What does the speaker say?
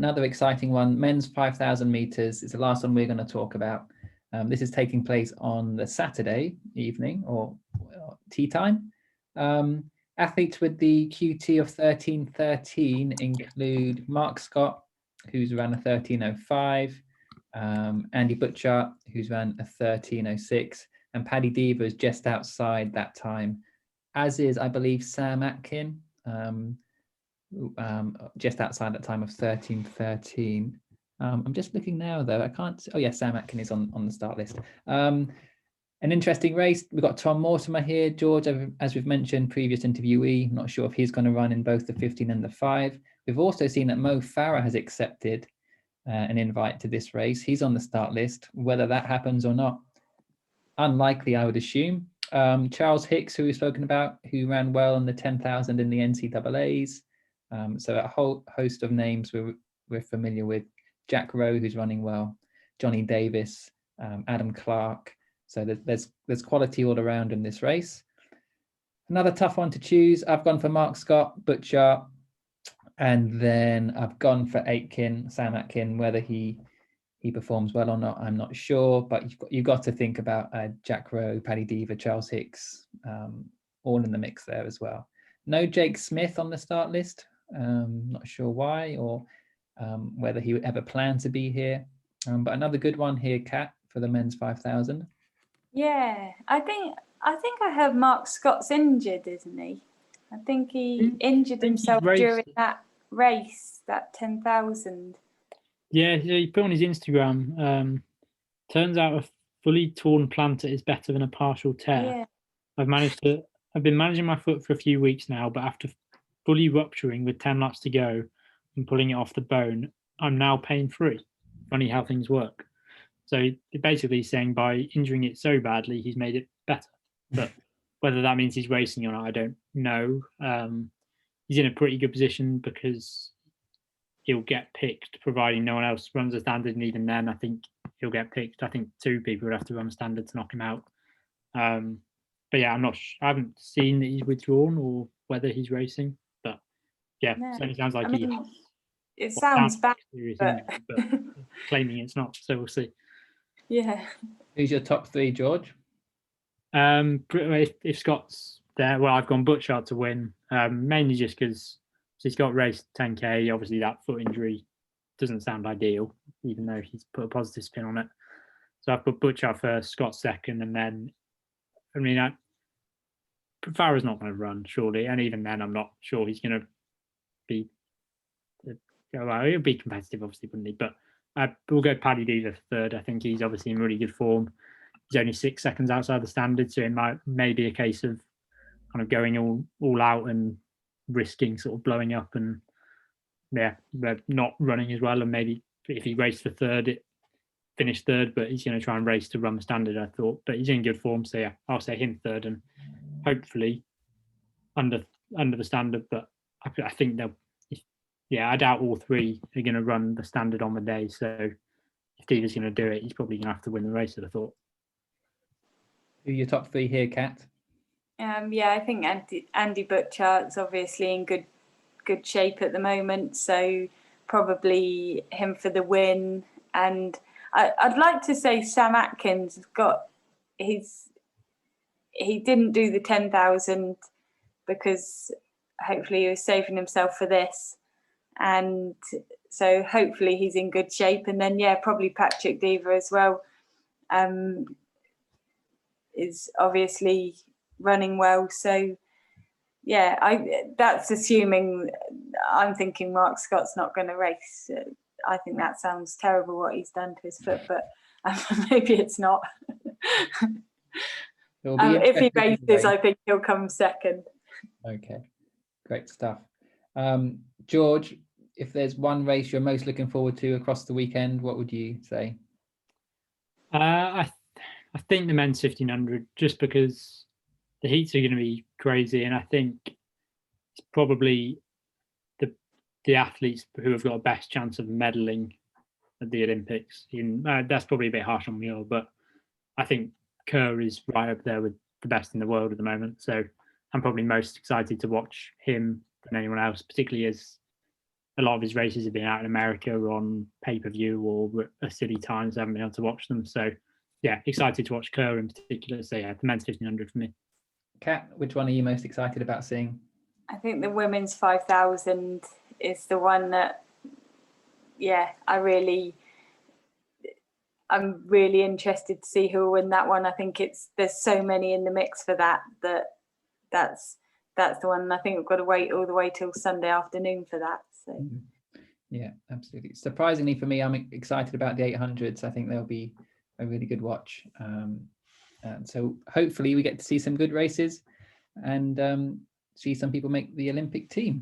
another exciting one, men's 5,000 meters. It's the last one we're going to talk about. This is taking place on the Saturday evening or tea time. Athletes with the QT of 13:13 include Mark Scott, who's ran a 13:05, Andy Butchart, who's ran a 13:06, and Paddy Diva is just outside that time, as is, I believe, Sam Atkin, just outside that time of 13:13. I'm just looking now, though. I can't. Oh, yeah, Sam Atkin is on the start list. An interesting race. We've got Tom Mortimer here, George, as we've mentioned, previous interviewee. Not sure if he's going to run in both the 15 and the 5. We've also seen that Mo Farah has accepted an invite to this race. He's on the start list. Whether that happens or not, unlikely, I would assume. Charles Hicks, who we've spoken about, who ran well in the 10,000 in the NCAAs. So a whole host of names we're familiar with. Jack Rowe, who's running well. Johnny Davis, Adam Clark. So there's quality all around in this race. Another tough one to choose. I've gone for Mark Scott, Butchart, and then I've gone for Sam Atkin. Whether he performs well or not, I'm not sure. But you've got to think about Jack Rowe, Paddy Diva, Charles Hicks, all in the mix there as well. No Jake Smith on the start list. Not sure why or whether he would ever plan to be here. But another good one here, Kat, for the men's 5,000. Yeah, I think I heard Mark Scott's injured, isn't he? I think he injured himself during that race, that 10,000. Yeah, he put on his Instagram. Turns out a fully torn plantar is better than a partial tear. Yeah. I've been managing my foot for a few weeks now, but after fully rupturing with 10 laps to go and pulling it off the bone, I'm now pain-free. Funny how things work. So basically saying by injuring it so badly, he's made it better. But whether that means he's racing or not, I don't know. He's in a pretty good position because he'll get picked, providing no one else runs a standard. And even then, I think he'll get picked. I think 2 people would have to run a standard to knock him out. But yeah, I haven't seen that he's withdrawn or whether he's racing. But yeah, no. Certainly sounds like it sounds bad, but claiming it's not. So we'll see. Yeah. Who's your top 3, George? If Scott's there, well, I've gone Butchart to win, mainly just because he's got raced 10K. Obviously, that foot injury doesn't sound ideal, even though he's put a positive spin on it. So I've put Butchart first, Scott second, and then, Farah's not going to run, surely. And even then, I'm not sure he's going to be... Well, he'll be competitive, obviously, wouldn't he? But we'll go Paddy Diva for third. I think he's obviously in really good form. He's only 6 seconds outside the standard, so it may be a case of kind of going all out and risking sort of blowing up and not running as well. And maybe if he raced for third, it finished third, but he's going to try and race to run the standard, I thought. But he's in good form, so yeah, I'll say him third and hopefully under the standard. But I think they'll. Yeah, I doubt all 3 are going to run the standard on the day. So if Diva's going to do it, he's probably going to have to win the race, I'd have thought. Who are your top 3 here, Kat? Yeah, I think Andy Butchart's obviously in good shape at the moment. So probably him for the win. And I'd like to say Sam Atkins he didn't do the 10,000 because hopefully he was saving himself for this. And so hopefully he's in good shape. And then, yeah, probably Patrick Diva as well is obviously running well. So, yeah, that's assuming I'm thinking Mark Scott's not going to race. I think that sounds terrible what he's done to his foot, but maybe it's not. If he races, I think he'll come second. Okay, great stuff. George, if there's one race you're most looking forward to across the weekend, what would you say? I think the men's 1500, just because the heats are going to be crazy, and I think it's probably the athletes who have got a best chance of medaling at the Olympics. That's probably a bit harsh on Muir, but I think Kerr is right up there with the best in the world at the moment. So I'm probably most excited to watch him than anyone else, particularly as a lot of his races have been out in America or on pay-per-view or at silly times. I haven't been able to watch them. So yeah, excited to watch Kerr in particular. So yeah, the men's 1500 for me. Kat, which one are you most excited about seeing? I think the women's 5,000 is the one that, yeah, I'm really interested to see who will win that one. I think there's so many in the mix for that's the one. I think we've got to wait all the way till Sunday afternoon for that. So yeah, absolutely. Surprisingly for me, I'm excited about the 800s. I think they'll be a really good watch. And so hopefully we get to see some good races and see some people make the Olympic team.